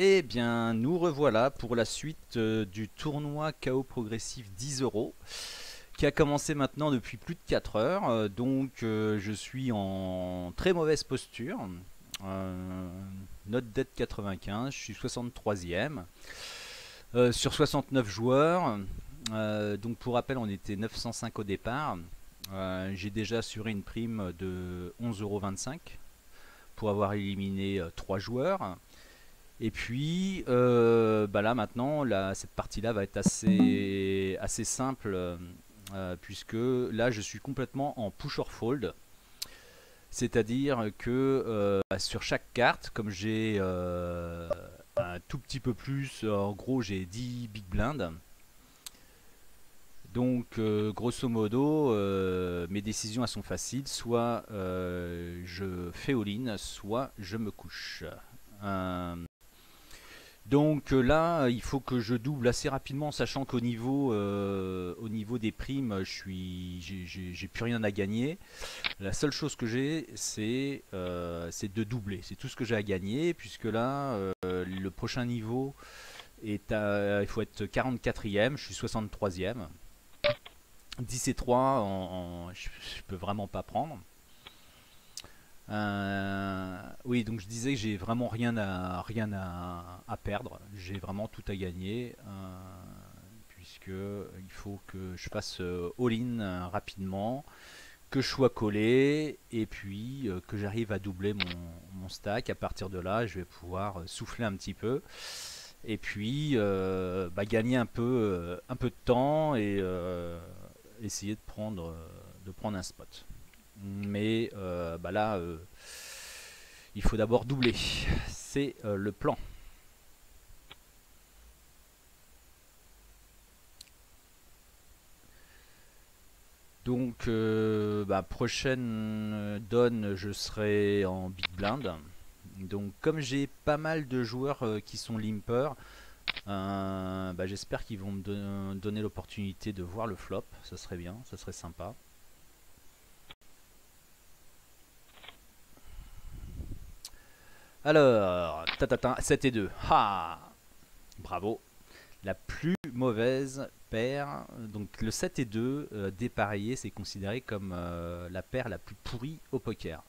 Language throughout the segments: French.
Eh bien, nous revoilà pour la suite du tournoi KO progressif 10 euros qui a commencé maintenant depuis plus de 4 heures. Je suis en très mauvaise posture. Euh, Note dette 95, je suis 63e sur 69 joueurs. Donc pour rappel, on était 905 au départ. J'ai déjà assuré une prime de 11,25 € pour avoir éliminé 3 joueurs. Et puis là maintenant, cette partie-là va être assez simple puisque là je suis complètement en push or fold. C'est-à-dire que sur chaque carte, comme j'ai un tout petit peu plus, en gros j'ai 10 big blinds. Donc grosso modo, mes décisions elles sont faciles. Soit je fais all-in, soit je me couche. Euh, Là, il faut que je double assez rapidement, sachant au niveau des primes, j'ai plus rien à gagner. La seule chose que j'ai, c'est de doubler. C'est tout ce que j'ai à gagner, puisque là, le prochain niveau il faut être 44e, je suis 63e. 10 et 3, je peux vraiment pas prendre. Oui, donc je disais que j'ai vraiment rien à perdre. J'ai vraiment tout à gagner, puisque il faut que je fasse all-in rapidement, que je sois collé, et puis que j'arrive à doubler mon stack. À partir de là, je vais pouvoir souffler un petit peu, et puis gagner un peu de temps et essayer de prendre un spot. Mais là, il faut d'abord doubler. C'est le plan. Prochaine donne, je serai en big blind. Donc, comme j'ai pas mal de joueurs qui sont limpers, j'espère qu'ils vont me donner l'opportunité de voir le flop. Ça serait bien, ça serait sympa. Alors, 7 et 2. Ha! Bravo. La plus mauvaise paire. Donc le 7 et 2 dépareillé, c'est considéré comme la paire la plus pourrie au poker.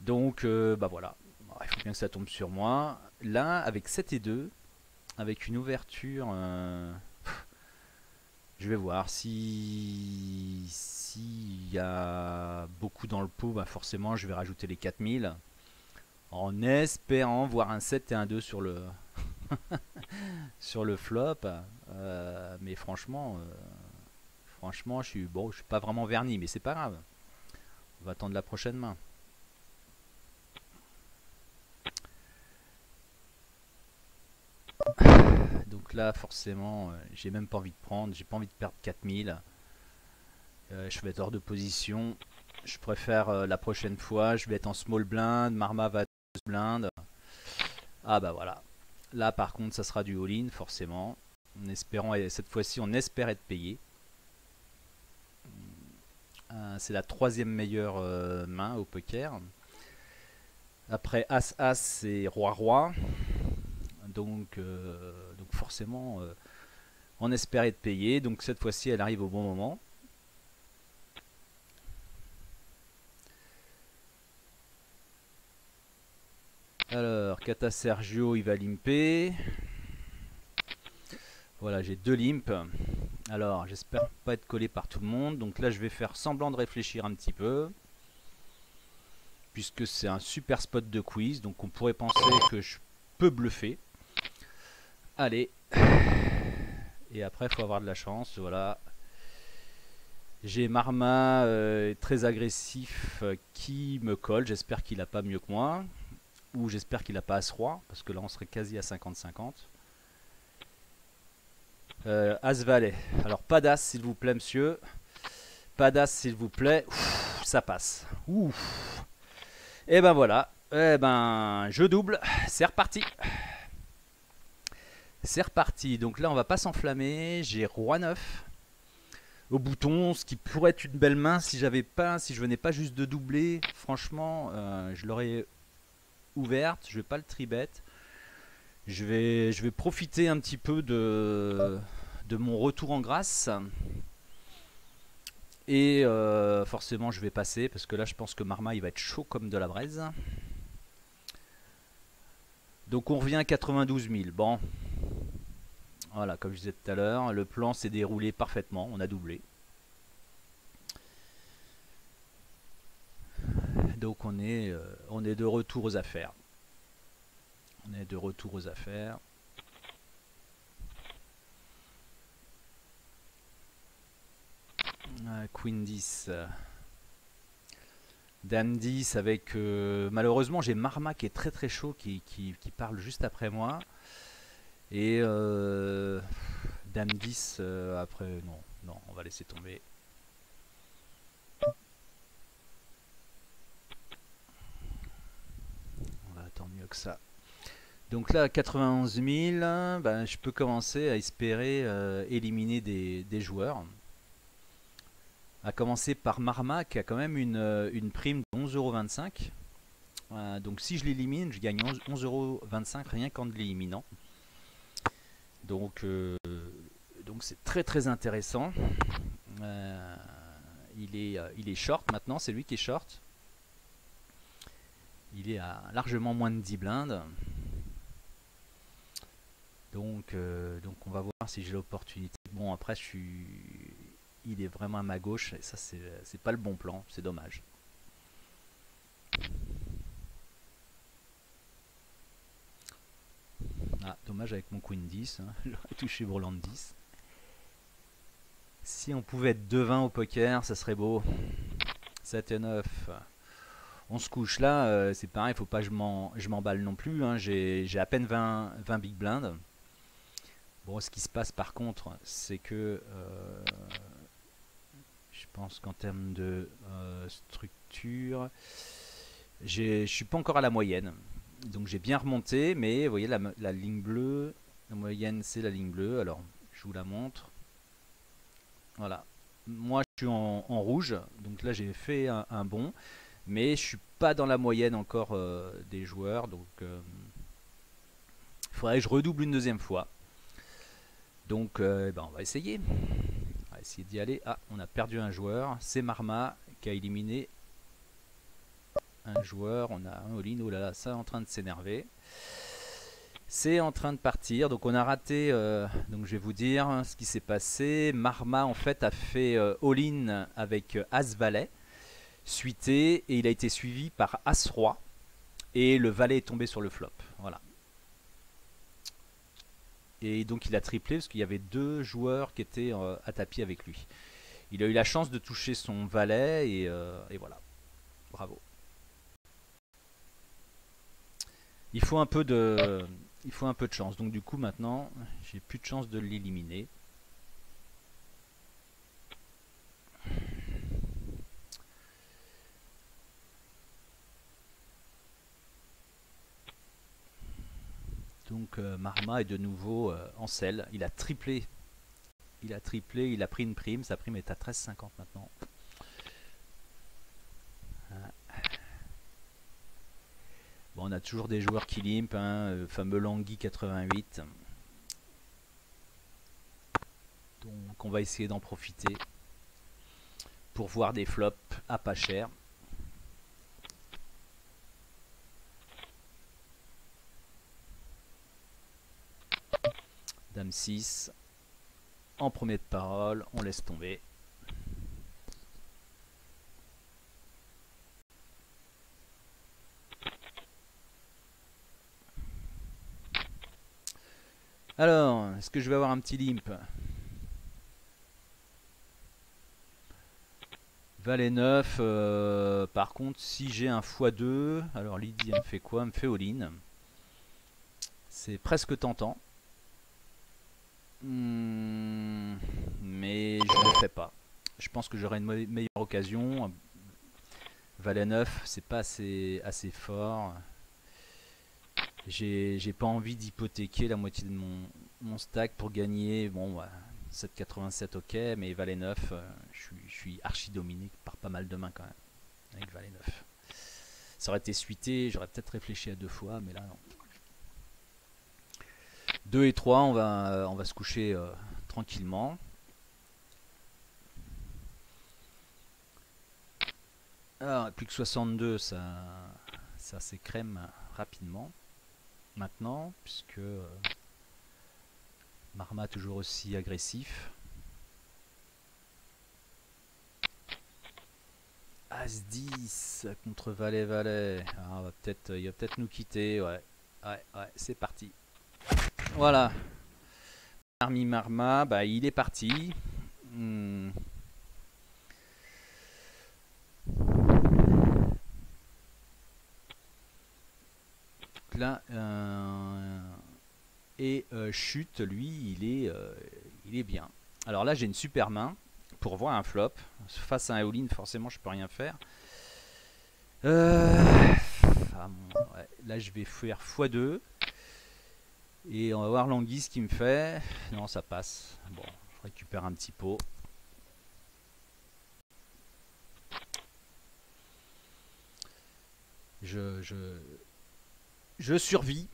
Donc voilà. Il faut bien que ça tombe sur moi. Là, avec 7 et 2, avec une ouverture, je vais voir si s'il y a beaucoup dans le pot, forcément je vais rajouter les 4000 en espérant voir un 7 et un 2 sur le flop. Mais franchement, je suis pas vraiment verni, mais c'est pas grave. On va attendre la prochaine main. Donc là, forcément, j'ai même pas envie de prendre. J'ai pas envie de perdre 4000. Je vais être hors de position. Je préfère la prochaine fois. Je vais être en small blind. Marma va être blind. Ah bah voilà. Là, par contre, ça sera du all-in, forcément. En espérant, et cette fois-ci, on espère être payé. C'est la troisième meilleure main au poker. Après As-As, c'est Roi-Roi. Donc forcément, on espère être payé. Donc cette fois-ci, elle arrive au bon moment. Alors, Kata Sergio, il va limper. Voilà, j'ai 2 limps. Alors, j'espère pas être collé par tout le monde. Donc là, je vais faire semblant de réfléchir un petit peu. Puisque c'est un super spot de quiz. Donc on pourrait penser que je peux bluffer. Allez. Et après, il faut avoir de la chance. Voilà. J'ai Marma très agressif qui me colle. J'espère qu'il a pas mieux que moi. Ou j'espère qu'il a pas As-Roi. Parce que là, on serait quasi à 50-50. As-Valet. Alors, pas d'As, s'il vous plaît, monsieur. Pas d'As, s'il vous plaît. Ouf, ça passe. Ouf. Et ben voilà. Et ben, je double. C'est reparti. C'est reparti. Donc là, on va pas s'enflammer. J'ai Roi 9 au bouton, ce qui pourrait être une belle main si je venais pas juste de doubler. Franchement, je l'aurais ouverte. Je vais pas le tribet. Je vais profiter un petit peu de mon retour en grâce. Et forcément je vais passer parce que là je pense que Marma il va être chaud comme de la braise. Donc on revient à 92 000. Bon, voilà, comme je disais tout à l'heure, le plan s'est déroulé parfaitement, on a doublé. Donc on est de retour aux affaires. On est de retour aux affaires. Queen 10. Dame 10 avec... malheureusement j'ai Marma qui est très très chaud, qui parle juste après moi. Et Dame 10 après... Non, non, on va laisser tomber. On va attendre mieux que ça. Donc là, 91 000, ben, je peux commencer à espérer éliminer des joueurs. À commencer par Marma qui a quand même une prime de 11,25 €. Donc si je l'élimine, je gagne 11,25 € rien qu'en l'éliminant. Donc c'est très très intéressant. Il est short maintenant, c'est lui qui est short. Il est à largement moins de 10 blindes. Donc on va voir si j'ai l'opportunité. Bon après il est vraiment à ma gauche et ça c'est pas le bon plan, c'est dommage. Ah, dommage avec mon Queen 10, hein. J'aurais touché Brelan 10. Si on pouvait être devin au poker, ça serait beau. 7 et 9. On se couche là, c'est pareil, faut pas que je m'emballe non plus, hein. J'ai à peine 20 big blinds. Bon, ce qui se passe par contre, c'est que je pense qu'en termes de structure, je suis pas encore à la moyenne. Donc j'ai bien remonté, mais vous voyez la ligne bleue, la moyenne c'est la ligne bleue. Alors je vous la montre. Voilà. Moi je suis en rouge, donc là j'ai fait un bond, mais je suis pas dans la moyenne encore des joueurs. Donc il faudrait que je redouble une deuxième fois. Donc ben, on va essayer. On va essayer d'y aller. Ah, on a perdu un joueur. C'est Marma qui a éliminé un joueur. On a un all-in. Oh là là, ça est en train de s'énerver. C'est en train de partir. Donc on a raté. Donc je vais vous dire ce qui s'est passé. Marma en fait a fait all-in avec As-Valet. Suité. Et il a été suivi par As-Roi. Et le valet est tombé sur le flop. Voilà. Et donc il a triplé parce qu'il y avait deux joueurs qui étaient à tapis avec lui. Il a eu la chance de toucher son valet et voilà. Bravo. Il faut un peu de chance. Donc du coup maintenant, j'ai plus de chance de l'éliminer. Donc Marma est de nouveau en selle. Il a triplé. Il a triplé, il a pris une prime. Sa prime est à 13,50 maintenant. Bon, on a toujours des joueurs qui limp, hein, le fameux Langui 88. Donc on va essayer d'en profiter pour voir des flops à pas cher. Dame 6. En premier de parole, on laisse tomber. Alors, est-ce que je vais avoir un petit limp? Valet 9. Par contre, si j'ai un x2, alors Lydie, elle me fait quoi? Elle me fait all-in. C'est presque tentant. Mais je ne le fais pas. Je pense que j'aurai une meilleure occasion. Valet 9, c'est pas assez fort. J'ai pas envie d'hypothéquer la moitié de mon stack pour gagner. Bon, ouais, 7,87 ok, mais Valet 9, je suis archi dominé par pas mal de mains quand même. Avec Valet 9. Ça aurait été suité, j'aurais peut-être réfléchi à deux fois, mais là non. 2 et 3, on va se coucher tranquillement. Alors, plus que 62, ça s'écrème rapidement. Maintenant, puisque Marma toujours aussi agressif. As-10 contre Valet-Valet. Ah, il va peut-être nous quitter, ouais. Ouais, c'est parti. Voilà. Armi Marma, bah il est parti. Hmm. Là, chute, lui, il est bien. Alors là, j'ai une super main pour voir un flop. Face à un all-in, forcément, je peux rien faire. Ouais. Là, je vais faire x2. Et on va voir l'anguille ce qu'il me fait. Non, ça passe. Bon, je récupère un petit pot. Je survis.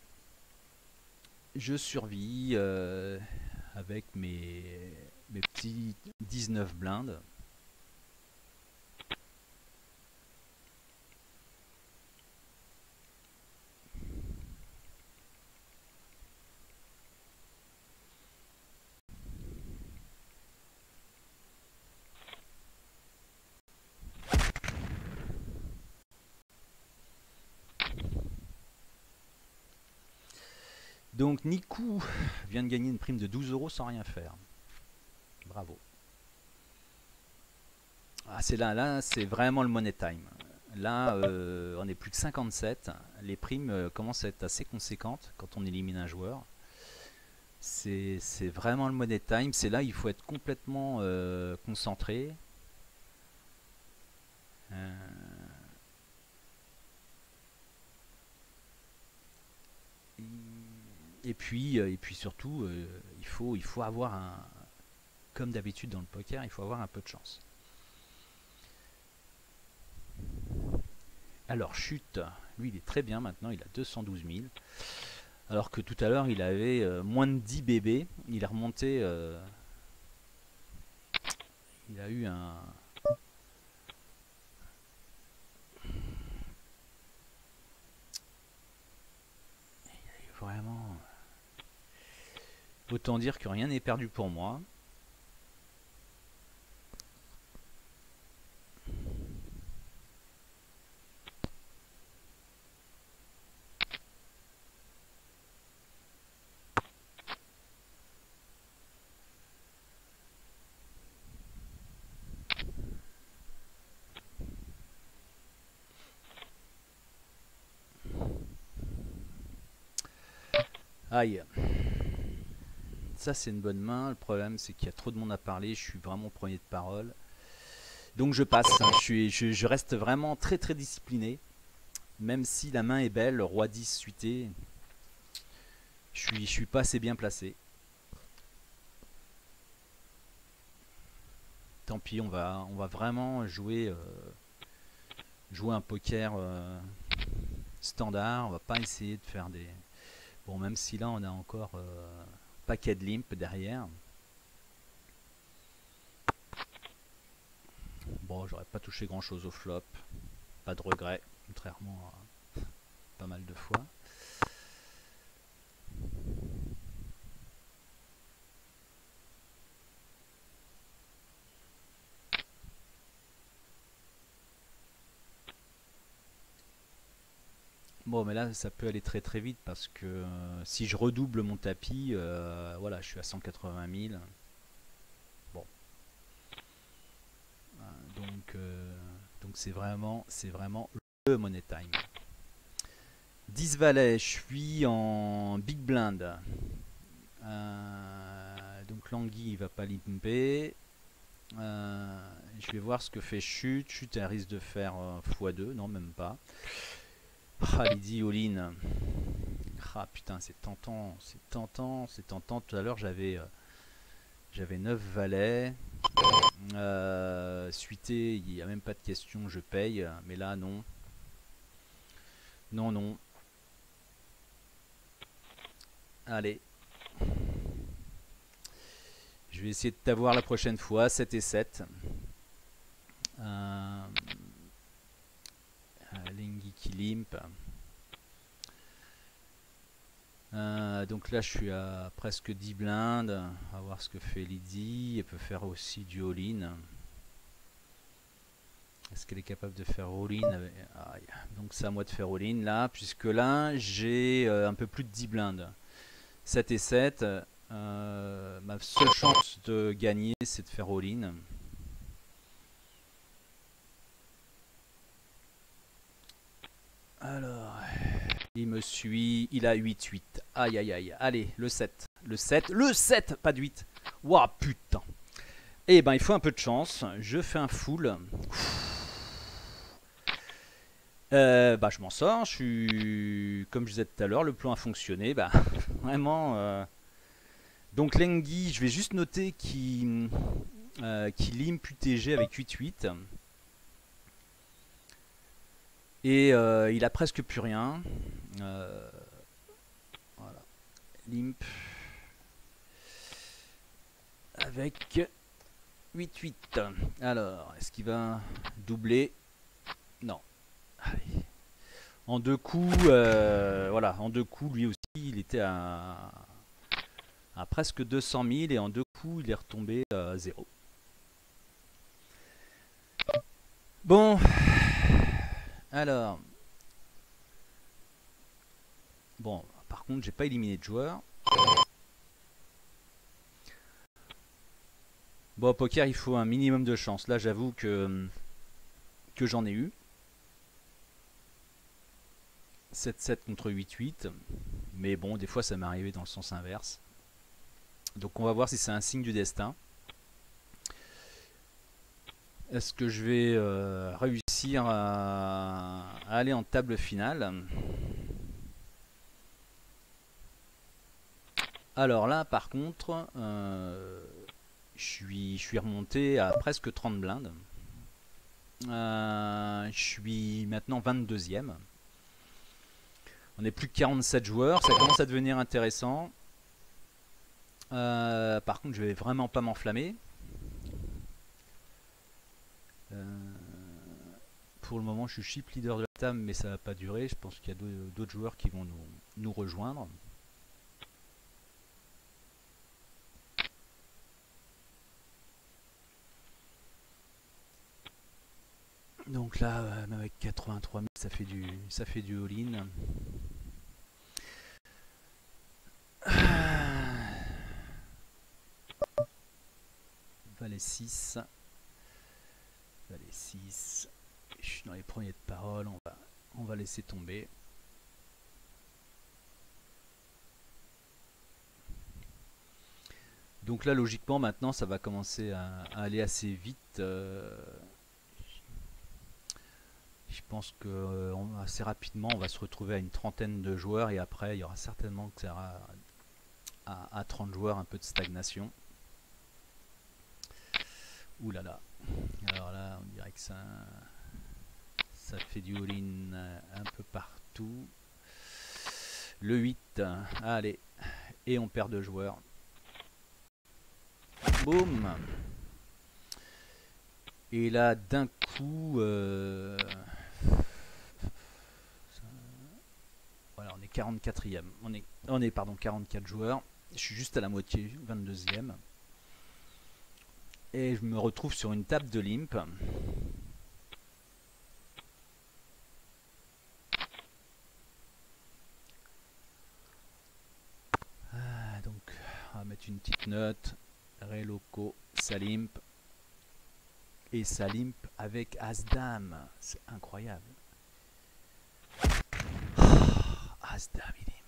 Je survis avec mes petits 19 blindes. Donc Nikou vient de gagner une prime de 12 € sans rien faire. Bravo. Ah, là c'est vraiment le money time. Là, on est plus que 57. Les primes commencent à être assez conséquentes quand on élimine un joueur. C'est vraiment le money time. C'est là il faut être complètement concentré. Et puis surtout, il faut avoir comme d'habitude dans le poker, il faut avoir un peu de chance. Alors chute, lui il est très bien maintenant, il a 212 000. Alors que tout à l'heure il avait moins de 10 bébés, il est remonté, il a eu un... Vraiment... Autant dire que rien n'est perdu pour moi. Aïe. Ça c'est une bonne main, le problème c'est qu'il y a trop de monde à parler, je suis vraiment premier de parole. Donc je passe, hein. Je reste vraiment très très discipliné. Même si la main est belle, roi 10 suité, je suis pas assez bien placé. Tant pis, on va vraiment jouer un poker standard. On va pas essayer de faire des... Bon, même si là on a encore paquet de limp derrière. Bon, j'aurais pas touché grand chose au flop. Pas de regret, contrairement à pas mal de fois. Bon, mais là ça peut aller très très vite parce que si je redouble mon tapis, voilà, je suis à 180 000. Bon. Donc c'est vraiment le money time. 10 valets, je suis en big blind. Donc l'anguille il va pas limper. Je vais voir ce que fait chute. Chute elle risque de faire x2, non même pas. Ah, Lydie all-in. Ah putain, c'est tentant, c'est tentant, c'est tentant. Tout à l'heure j'avais 9 valets. Suité, il n'y a même pas de question, je paye. Mais là, non. Non, non. Allez. Je vais essayer de t'avoir la prochaine fois. 7 et 7. Lengi qui limp. Donc là je suis à presque 10 blindes. On va voir ce que fait Lydie. Elle peut faire aussi du all-in. Est-ce qu'elle est capable de faire all-in avec... Donc c'est à moi de faire all-in là, puisque là j'ai un peu plus de 10 blindes. 7 et 7. Ma seule chance de gagner c'est de faire all-in. Alors, il me suit, il a 8-8. Aïe aïe aïe, allez, le 7. Le 7, le 7, pas de 8. Ouah, putain. Eh ben, il faut un peu de chance. Je fais un full. Bah, je m'en sors. Je suis, comme je disais tout à l'heure, le plan a fonctionné. Bah, vraiment. Donc, Lengi, je vais juste noter qu'il limp UTG avec 8-8. Et il a presque plus rien. Voilà. Limp. Avec 8-8. Alors, est-ce qu'il va doubler? Non. Allez. En deux coups, voilà. En deux coups, lui aussi, il était à presque 200 000. Et en deux coups, il est retombé à 0. Bon. Alors, bon, par contre, j'ai pas éliminé de joueurs. Bon, au poker, il faut un minimum de chance. Là, j'avoue que j'en ai eu. 7-7 contre 8-8. Mais bon, des fois, ça m'est arrivé dans le sens inverse. Donc, on va voir si c'est un signe du destin. Est-ce que je vais réussir à aller en table finale? Alors là, par contre, je suis remonté à presque 30 blindes. Je suis maintenant 22e. On est plus que 47 joueurs, ça commence à devenir intéressant. Par contre, je vais vraiment pas m'enflammer. Pour le moment, je suis chip leader de la table, mais ça va pas durer. Je pense qu'il y a d'autres joueurs qui vont nous rejoindre. Donc là, même avec 83 000, ça fait du all-in. Valet 6. Valet 6. Je suis dans les premiers de parole, on va laisser tomber. Donc là, logiquement, maintenant, ça va commencer à aller assez vite. Je pense que assez rapidement, on va se retrouver à une trentaine de joueurs et après, il y aura certainement que ça ira à 30 joueurs, un peu de stagnation. Ouh là là. Alors là, on dirait que ça fait du all-in un peu partout. Le 8. Allez. Et on perd 2 joueurs. Boum. Et là, d'un coup... voilà, on est 44e. On est pardon, 44 joueurs. Je suis juste à la moitié, 22e. Et je me retrouve sur une table de limp. Donc, on va mettre une petite note. Ré loco, ça limp. Et ça limp avec As-Dame. C'est incroyable. As-Dame, il limp.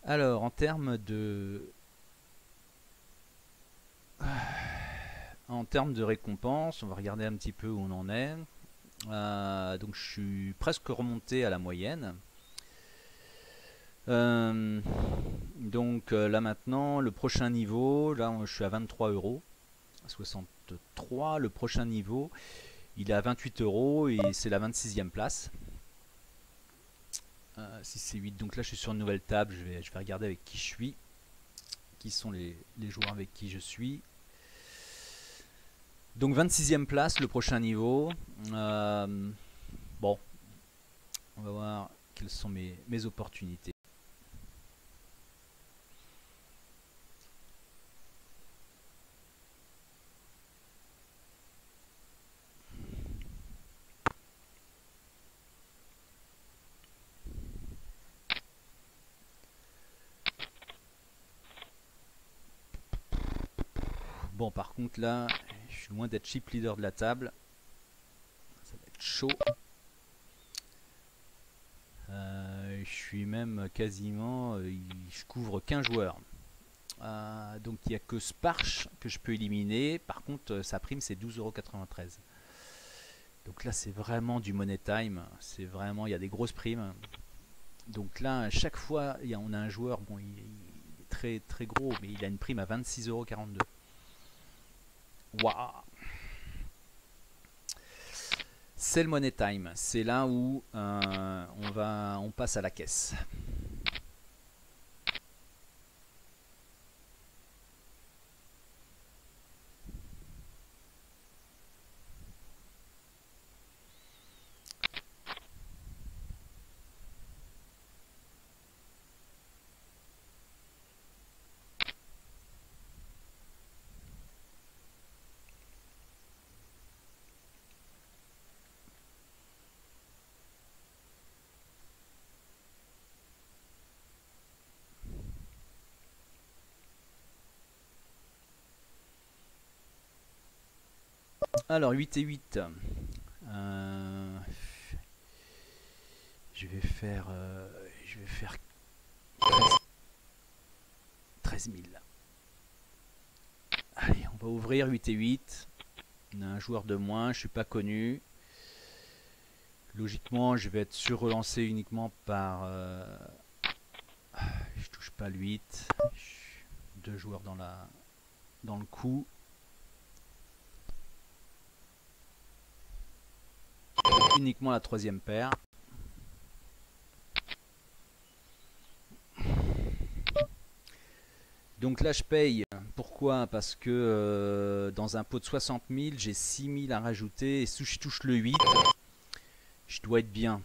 Alors, en termes de récompense, on va regarder un petit peu où on en est. Donc, je suis presque remonté à la moyenne. Donc là maintenant, le prochain niveau, là je suis à 23 euros, 63. Le prochain niveau, il est à 28 euros et c'est la 26e place. 6 c'est 8. Donc là je suis sur une nouvelle table, je vais regarder avec qui je suis. Qui sont les joueurs avec qui je suis. Donc 26e place, le prochain niveau. Bon, on va voir quelles sont mes opportunités. Bon, par contre là, je suis loin d'être chip leader de la table. Ça va être chaud. Je suis même quasiment... je couvre qu'un joueur. Donc il n'y a que Sparch que je peux éliminer. Par contre, sa prime c'est 12,93 €. Donc là c'est vraiment du money time. C'est vraiment, il y a des grosses primes. Donc là, à chaque fois, on a un joueur, bon, il est très très gros, mais il a une prime à 26,42 €. Waouh! C'est le money time. C'est là où on passe à la caisse. Alors 8 et 8. Je vais faire 13 000. Allez, on va ouvrir 8 et 8. On a un joueur de moins, je suis pas connu. Logiquement, je vais être sur-relancé uniquement par... je touche pas le 8. Deux joueurs dans le coup. Uniquement la troisième paire. Donc là je paye. Pourquoi? Parce que dans un pot de 60 000, j'ai 6 000 à rajouter. Et si je touche le 8, je dois être bien.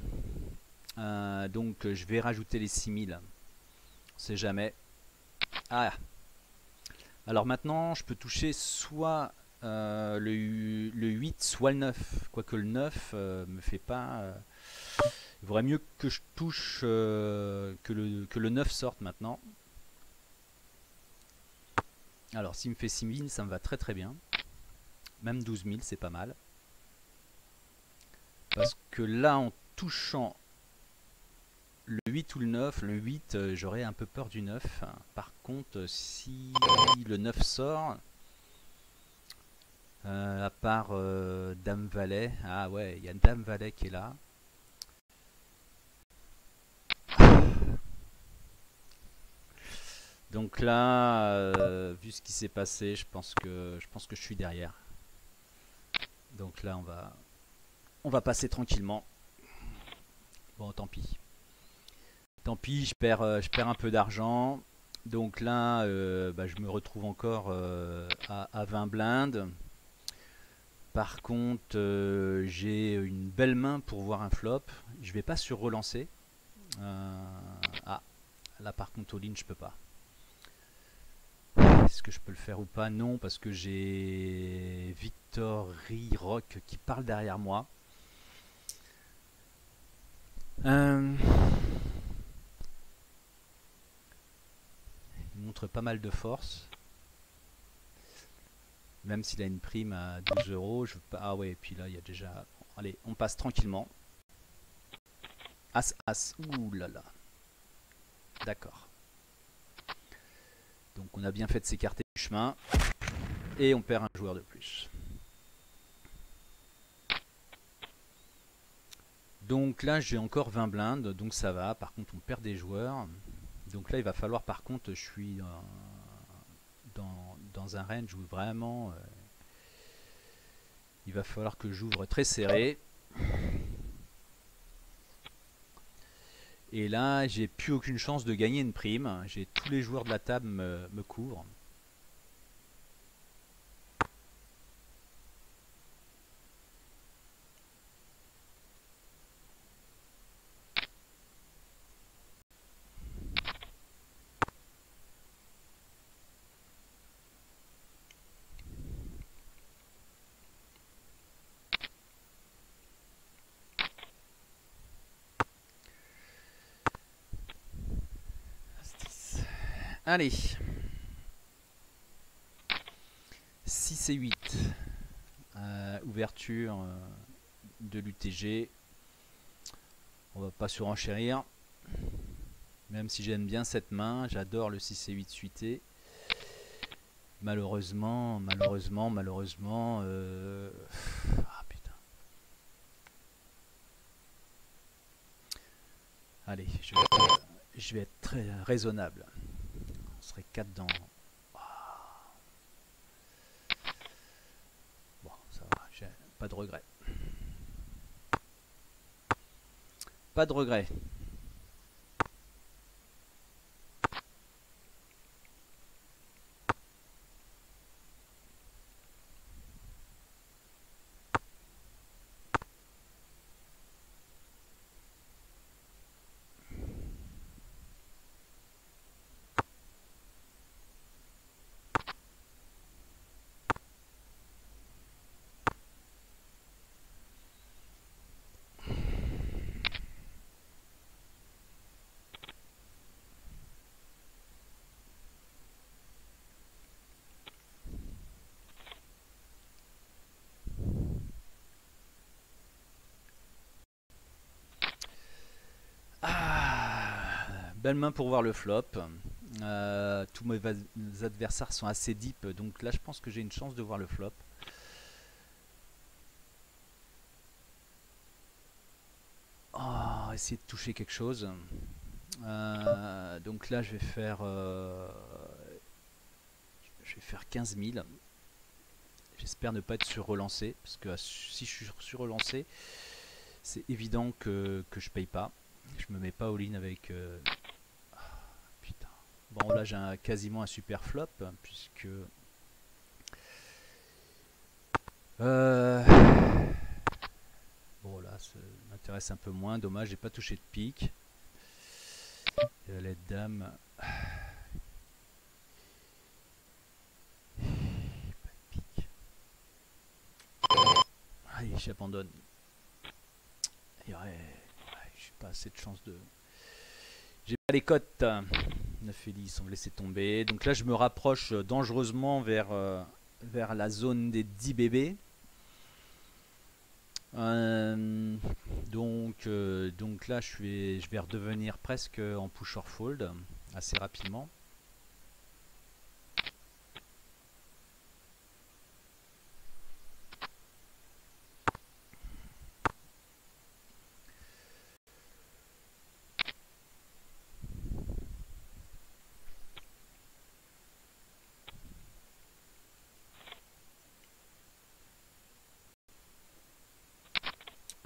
Donc je vais rajouter les 6 000. On sait jamais. Ah. Alors maintenant je peux toucher soit le 8, soit le 9. Quoique le 9 me fait pas... il vaudrait mieux que je touche que le 9 sorte maintenant. Alors s'il me fait 6 000, ça me va très très bien. Même 12 000, c'est pas mal. Parce que là, en touchant le 8 ou le 9, le 8, j'aurais un peu peur du 9. Par contre, si le 9 sort, à part Dame Valet, ah ouais, il y a Dame Valet qui est là. Donc là, vu ce qui s'est passé, je pense que je suis derrière. Donc là, on va passer tranquillement. Bon, tant pis. Tant pis, je perds un peu d'argent. Donc là, je me retrouve encore à 20 blindes. Par contre, j'ai une belle main pour voir un flop. Je vais pas sur relancer. Ah, là par contre, all-in, je peux pas. Est-ce que je peux le faire ou pas? Non, parce que j'ai Victory Rock qui parle derrière moi. Il montre pas mal de force. Même s'il a une prime à 12 €. Je veux pas... Ah ouais, et puis là, il y a déjà... Bon, allez, on passe tranquillement. As, As. Ouh là là. D'accord. Donc on a bien fait de s'écarter du chemin. Et on perd un joueur de plus. Donc là j'ai encore 20 blindes, donc ça va. Par contre on perd des joueurs. Donc là il va falloir, par contre, je suis dans un range où vraiment il va falloir que j'ouvre très serré. Et là, j'ai plus aucune chance de gagner une prime. J'ai tous les joueurs de la table me couvrent. Allez. 6 et 8. Ouverture de l'UTG. On va pas surenchérir. Même si j'aime bien cette main, j'adore le 6 et 8 suité. Malheureusement. Ah putain. Allez, je vais être très raisonnable. On serait 4 dans. Bon, ça va, j'ai pas de regret. Pas de regret. Belle main pour voir le flop. Tous mes adversaires sont assez deep, donc là je pense que j'ai une chance de voir le flop. Oh, essayer de toucher quelque chose. Donc là je vais faire 15 000. J'espère ne pas être sur-relancé, parce que si je suis sur-relancé, c'est évident que je paye pas. Je me mets pas all-in avec... putain. Bon là j'ai quasiment un super flop, puisque... Bon là ça m'intéresse un peu moins, dommage, j'ai pas touché de pique. Et la lettre dame... Pas de pique. Allez, j'abandonne. Il y aurait... j'ai pas assez de chance de... J'ai pas les cotes. 9 et 10, on va laisser tomber. Donc là je me rapproche dangereusement vers la zone des 10 bébés. Donc là je vais redevenir presque en push or fold assez rapidement.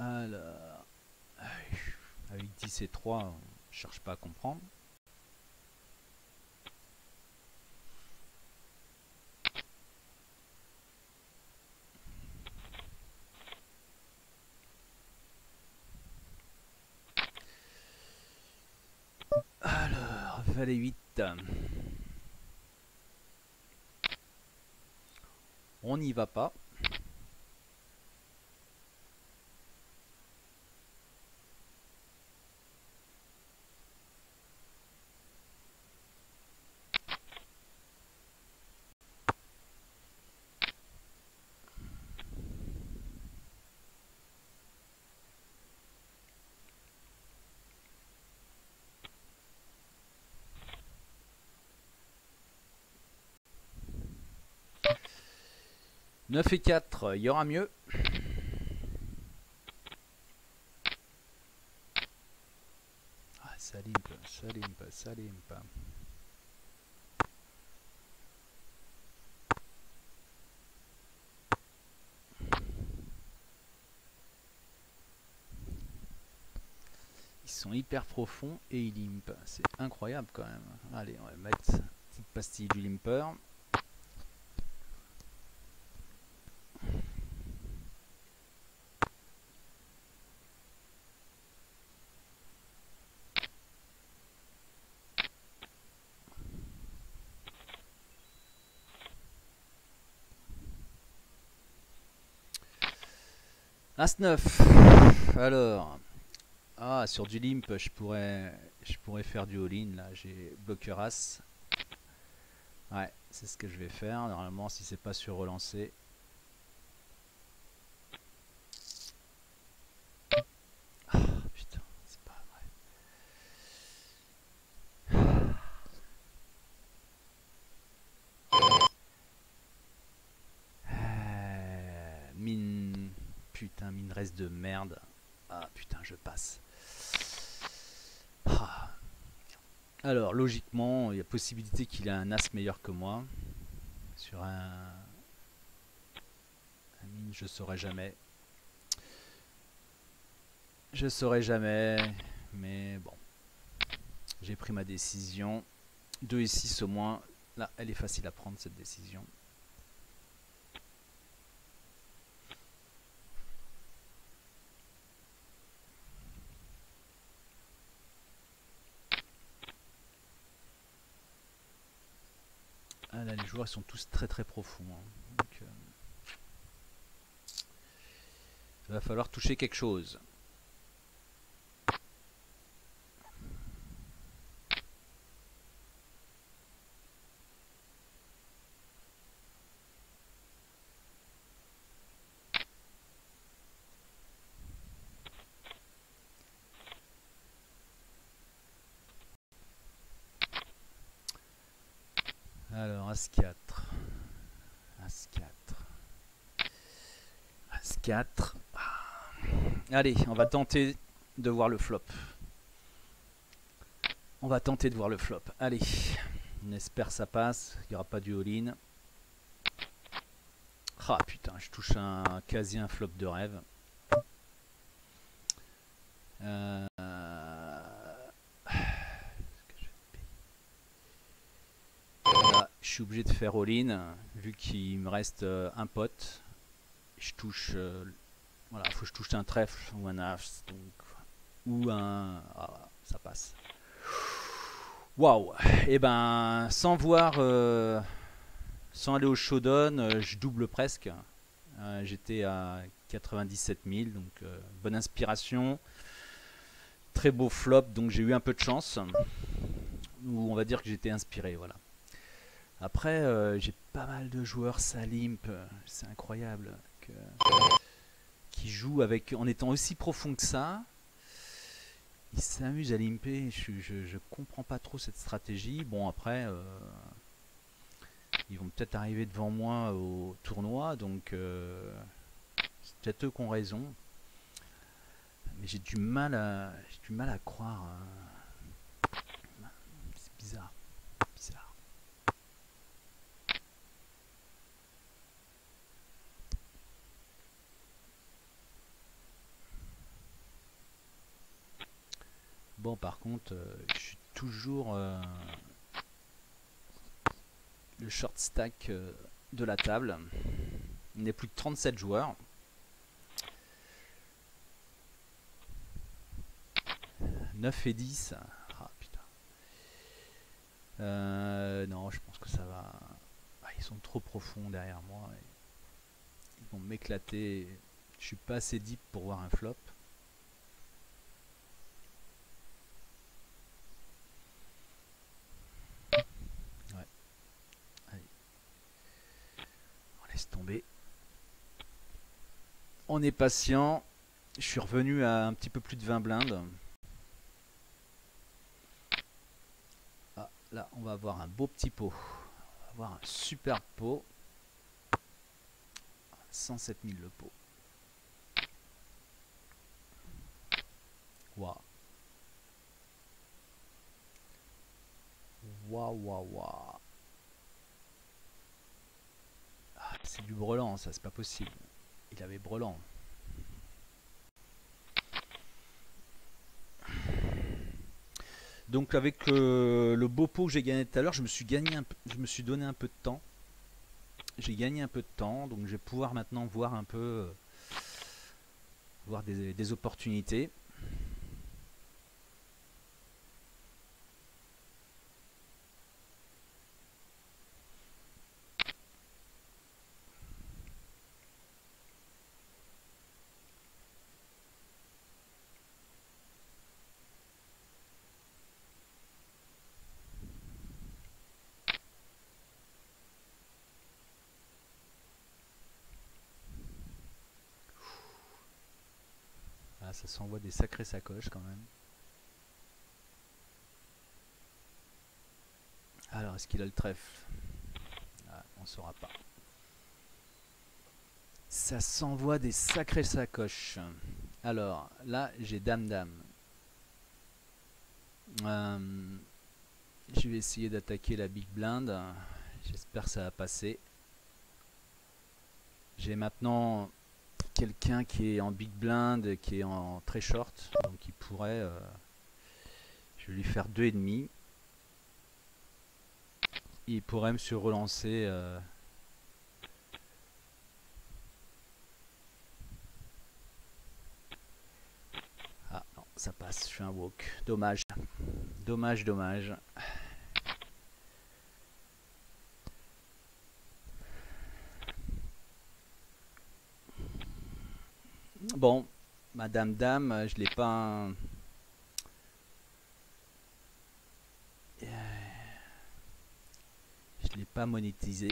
Alors, avec 10 et 3, on ne cherche pas à comprendre. Alors, valet 8. On n'y va pas. Neuf et 4, il y aura mieux. Ah, ça limpe, ça limpe, ça limpe. sont hyper profonds et ils limpent. C'est incroyable quand même. Allez, on va mettre une petite pastille du limper. As-9. Alors, sur du limp, je pourrais faire du all-in. Là, j'ai bloqueur as. Ouais, c'est ce que je vais faire. Normalement, si c'est pas sur relancer. Putain, c'est pas vrai. Mine. Putain, mine reste de merde. Ah putain, je passe. Alors, logiquement, il y a possibilité qu'il ait un as meilleur que moi. Sur un mine, je saurais jamais. Je saurais jamais. Mais bon. J'ai pris ma décision. 2 et 6 au moins. Là, elle est facile à prendre cette décision. Ah là, les joueurs ils sont tous très très profonds. Hein. Donc, il va falloir toucher quelque chose. Alors, As-4. As-4. As-4. Allez, on va tenter de voir le flop. On va tenter de voir le flop. Allez, on espère ça passe. Il n'y aura pas du all-in. Ah putain, je touche quasi un flop de rêve. Là, je suis obligé de faire all-in vu qu'il me reste un pot. Je touche. Voilà, faut que je touche un trèfle ou un as. Ou un. Ah, ça passe. Waouh! Et ben, sans voir. Sans aller au showdown, je double presque. J'étais à 97 000, donc bonne inspiration. Très beau flop, donc j'ai eu un peu de chance. Ou on va dire que j'étais inspiré, voilà. Après, j'ai pas mal de joueurs Salimp, c'est incroyable. Qui jouent en étant aussi profond que ça. Ils s'amusent à limper, je comprends pas trop cette stratégie. Bon, après. Ils vont peut-être arriver devant moi au tournoi, donc c'est peut-être eux qui ont raison. Mais j'ai du mal à croire. C'est bizarre. Bizarre. Bon, par contre, je suis toujours le short stack de la table. Il n'est plus que 37 joueurs. « 9 et 10. Ah putain. Non, je pense que ça va. Ah, ils sont trop profonds derrière moi. Ils vont m'éclater. Je suis pas assez deep pour voir un flop. Ouais. Allez. On laisse tomber. On est patient. Je suis revenu à un petit peu plus de 20 blindes. Ah, là, on va avoir un beau petit pot. On va avoir un super pot. 107 000 le pot. Waouh. Waouh, waouh, waouh. Ah, c'est du brelan, ça, c'est pas possible. Il avait brelan. Donc avec le beau pot que j'ai gagné tout à l'heure, je me suis donné un peu de temps. J'ai gagné un peu de temps, donc je vais pouvoir maintenant voir un peu, voir des opportunités. Ah, ça s'envoie des sacrées sacoches quand même. Alors, est-ce qu'il a le trèfle? Ah, on ne saura pas. Ça s'envoie des sacrées sacoches. Alors, là, j'ai dame-dame. Je vais essayer d'attaquer la big blind. J'espère que ça va passer. J'ai maintenant quelqu'un qui est en big blind, qui est en très short. Donc il pourrait... je vais lui faire 2,5. Il pourrait me se relancer... Ah non, ça passe, je fais un walk. Dommage. Dommage, dommage. Bon, madame dame, je l'ai pas... Je l'ai pas monétisé.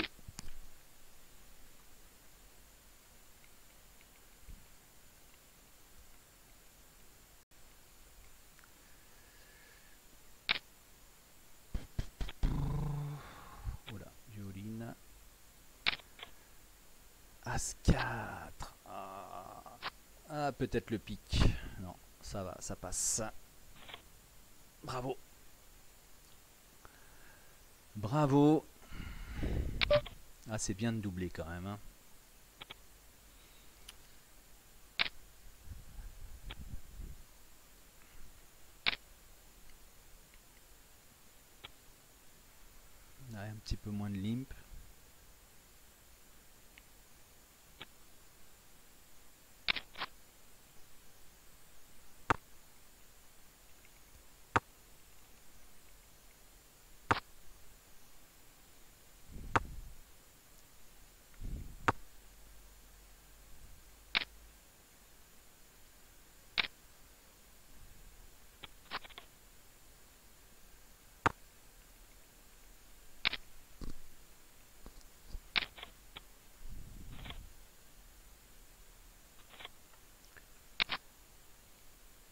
Oula, violine. As 4. Ah, peut-être le pic. Non, ça va, ça passe. Bravo. Bravo. Ah, c'est bien de doubler quand même. Hein. Ouais, un petit peu moins de limp.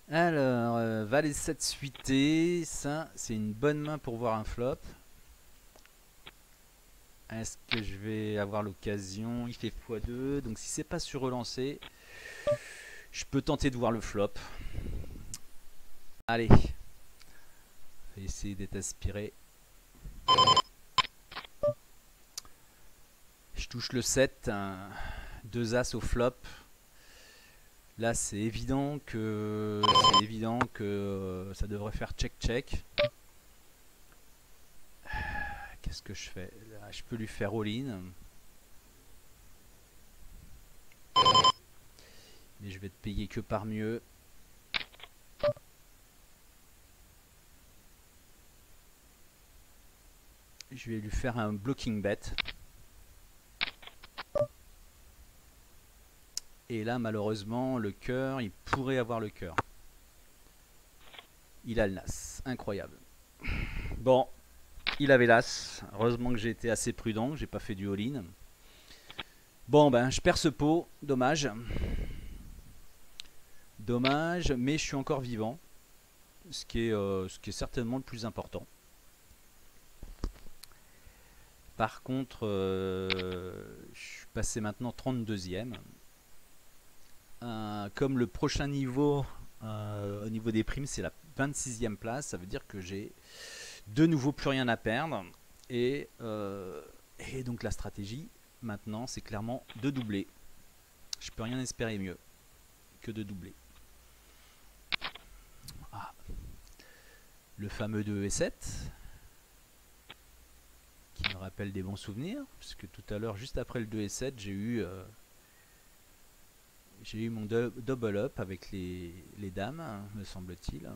Alors, Valet 7 suité, ça c'est une bonne main pour voir un flop. Est-ce que je vais avoir l'occasion? Il fait x2, donc si c'est pas sur relancé, je peux tenter de voir le flop. Allez, je vais essayer d'être aspiré. Je touche le 7, 2 as au flop. Là c'est évident que ça devrait faire check-check. Qu'est-ce que je fais? Là, je peux lui faire all-in. Mais je vais te payer que par mieux. Je vais lui faire un blocking bet. Et là, malheureusement, le cœur, il pourrait avoir le cœur. Il a le nas. Incroyable. Bon, il avait l'as. Heureusement que j'ai été assez prudent, que j'ai pas fait du all-in. Bon, ben, je perds ce pot. Dommage. Dommage, mais je suis encore vivant. Ce qui est certainement le plus important. Par contre, je suis passé maintenant 32e. Comme le prochain niveau au niveau des primes, c'est la 26e place, ça veut dire que j'ai de nouveau plus rien à perdre. Et donc la stratégie, maintenant, c'est clairement de doubler. Je peux rien espérer mieux que de doubler. Ah. Le fameux 2 et 7 qui me rappelle des bons souvenirs, puisque tout à l'heure, juste après le 2 et 7, j'ai eu mon double up avec les dames, me semble-t-il.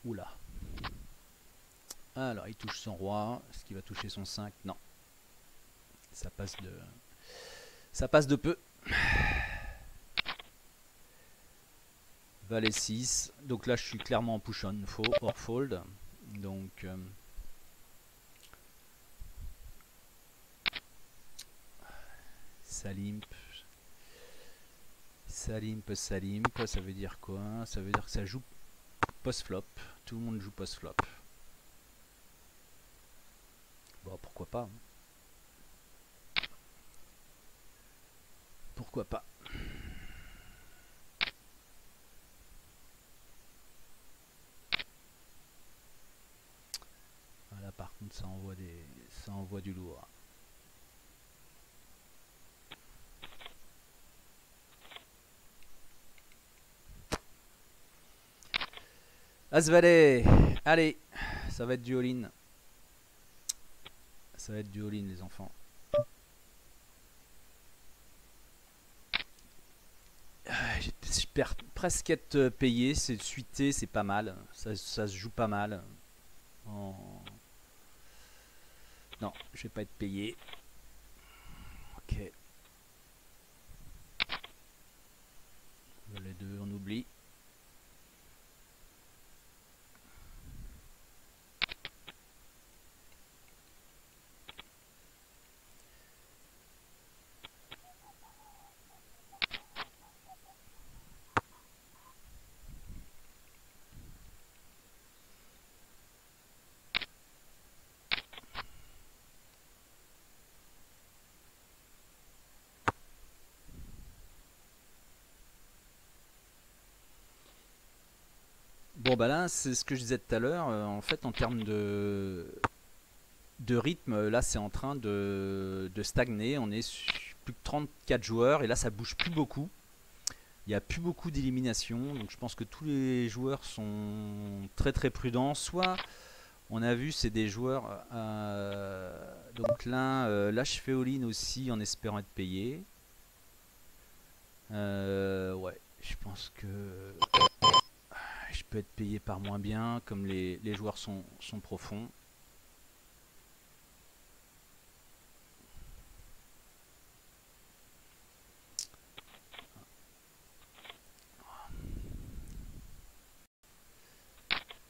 Oula. Alors, il touche son roi. Est-ce qu'il va toucher son 5? Non. Ça passe de peu. Valet 6. Donc là, je suis clairement en push-on or fold. Donc... Salimp, ça veut dire quoi? Ça veut dire que ça joue post-flop. Tout le monde joue post-flop. Bon, pourquoi pas. Pourquoi pas. Voilà, par contre, ça envoie du lourd. As-Valet. Allez, ça va être du all-in. Ça va être du all-in, les enfants. Je perds presque être payé. C'est suité, c'est pas mal. Ça se joue pas mal. Non, je vais pas être payé. Ok. Les deux, on oublie. Bon bah là c'est ce que je disais tout à l'heure, en fait en termes de rythme, là c'est en train de stagner, on est sur plus de 34 joueurs et là ça bouge plus beaucoup, il n'y a plus beaucoup d'éliminations, donc je pense que tous les joueurs sont très très prudents, soit on a vu c'est des joueurs, donc là je fais all-in aussi en espérant être payé, ouais je pense que je peux être payé par moins bien, comme les joueurs sont profonds.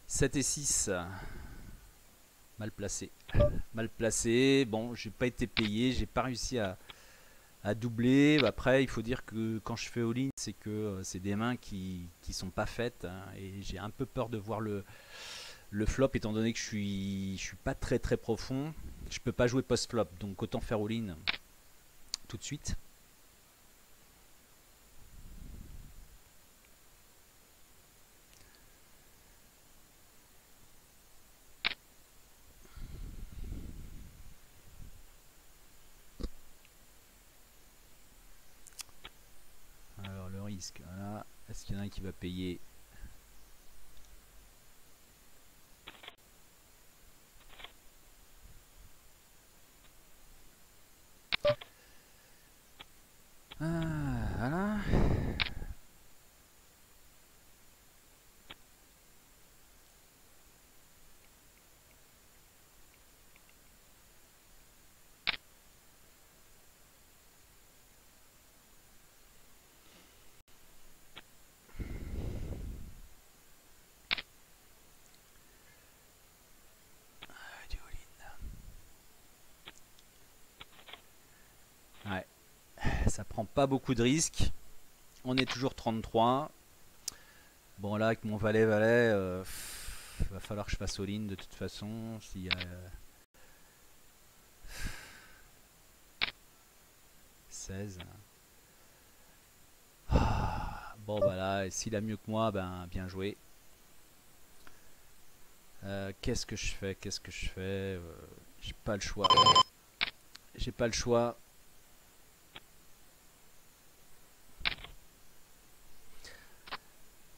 « 7 et 6. Mal placé. Mal placé. Bon, j'ai pas été payé, j'ai pas réussi à doubler. Après, il faut dire que quand je fais all-in, c'est que c'est des mains qui sont pas faites. Hein, et j'ai un peu peur de voir le flop, étant donné que je suis pas très très profond. Je peux pas jouer post-flop, donc autant faire all-in tout de suite. Alors le risque, voilà. Est-ce qu'il y en a un qui va payer? Voilà. Du all-in. Ouais. Ça prend pas beaucoup de risques. On est toujours 33. Bon là avec mon valet, va falloir que je fasse all-in de toute façon. S'il y a 16. Bon voilà, et s'il a mieux que moi, ben bien joué. Qu'est-ce que je fais? Qu'est-ce que je fais? J'ai pas le choix. J'ai pas le choix.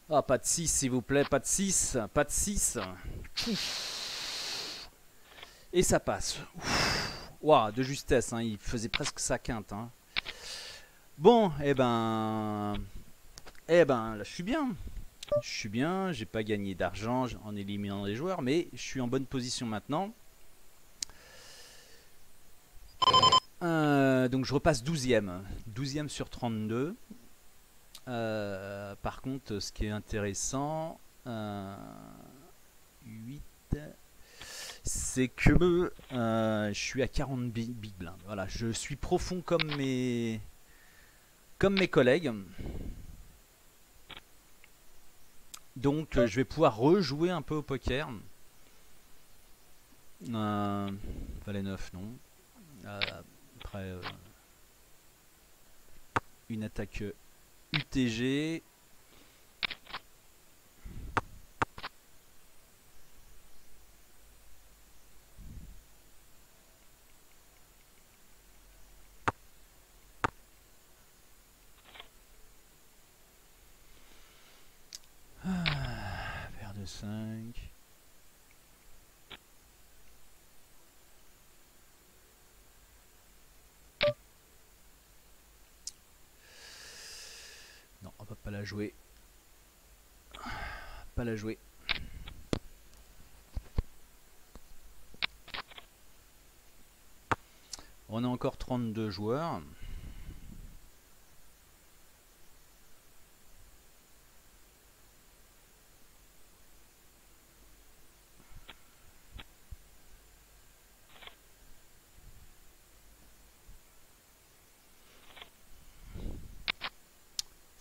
Ah, pas de 6 s'il vous plaît, pas de 6, pas de 6. Et ça passe. Waouh, de justesse, hein, il faisait presque sa quinte. Hein. Bon, là je suis bien. Je suis bien, j'ai pas gagné d'argent en éliminant les joueurs, mais je suis en bonne position maintenant. Donc je repasse 12e. 12e sur 32. Par contre, ce qui est intéressant, 8, c'est que je suis à 40 big blindes. Voilà, je suis profond comme mes collègues. Donc je vais pouvoir rejouer un peu au poker. Valet 9, non. Après, une attaque UTG. Paire de 5. Non, on va pas la jouer. Pas la jouer. On a encore 32 joueurs.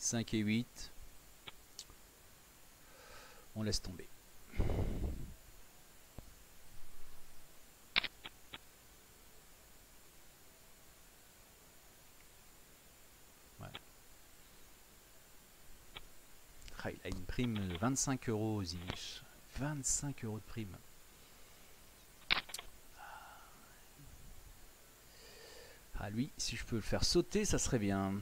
« 5 et 8. On laisse tomber. Ouais. Ah, il a une prime de 25 euros, Zinus. 25 euros de prime. Ah, lui, si je peux le faire sauter, ça serait bien.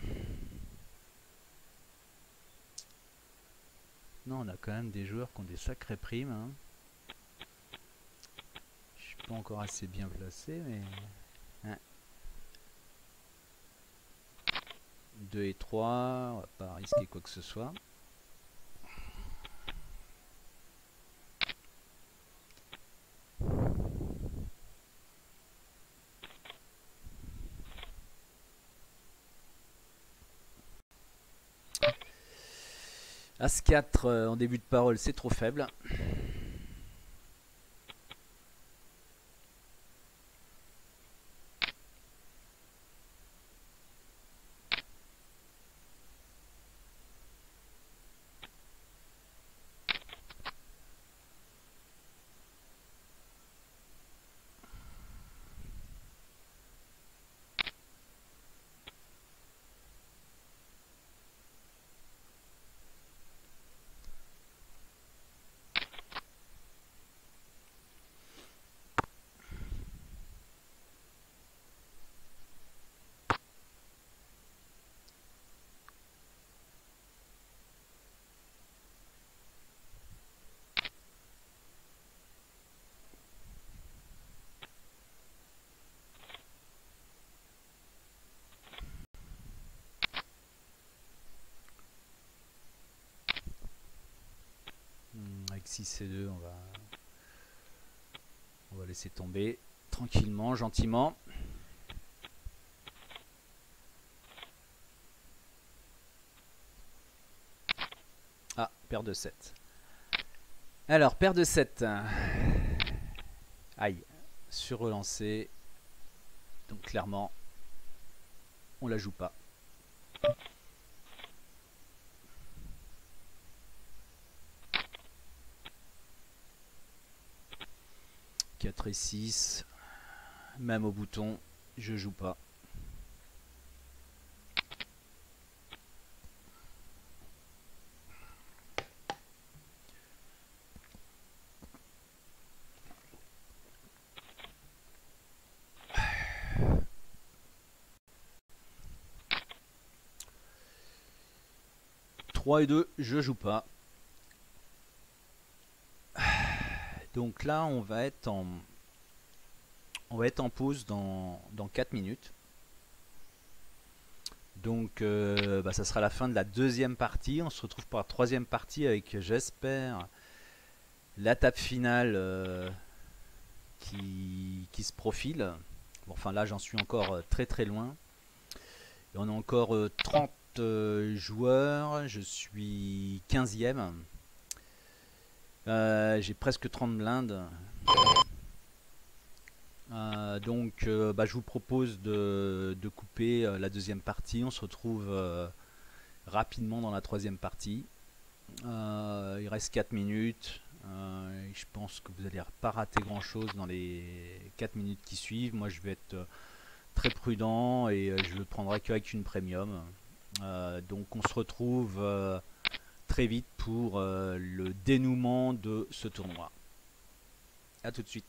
Non, on a quand même des joueurs qui ont des sacrées primes. Hein. Je suis pas encore assez bien placé, mais... Hein. 2 et 3, on va pas risquer quoi que ce soit. As 4 en début de parole, c'est trop faible. Avec 6 et 2, on va laisser tomber tranquillement, gentiment. Ah, paire de 7. Alors, paire de 7. Aïe, sur relancé. Donc clairement, on la joue pas. « 4 et 6. Même au bouton, je joue pas. 3 et 2, je joue pas. Donc là, on va être en pause dans 4 minutes. Donc ça sera la fin de la deuxième partie. On se retrouve pour la troisième partie avec, j'espère, la table finale qui se profile. Bon, enfin là, j'en suis encore très très loin. Et on a encore 30 joueurs. Je suis 15e. J'ai presque 30 blindes. Donc je vous propose de couper la deuxième partie. On se retrouve rapidement dans la troisième partie. Il reste 4 minutes. Je pense que vous n'allez pas rater grand chose dans les 4 minutes qui suivent. Moi je vais être très prudent et je le prendrai qu'avec une premium. Donc on se retrouve très vite pour le dénouement de ce tournoi. A tout de suite.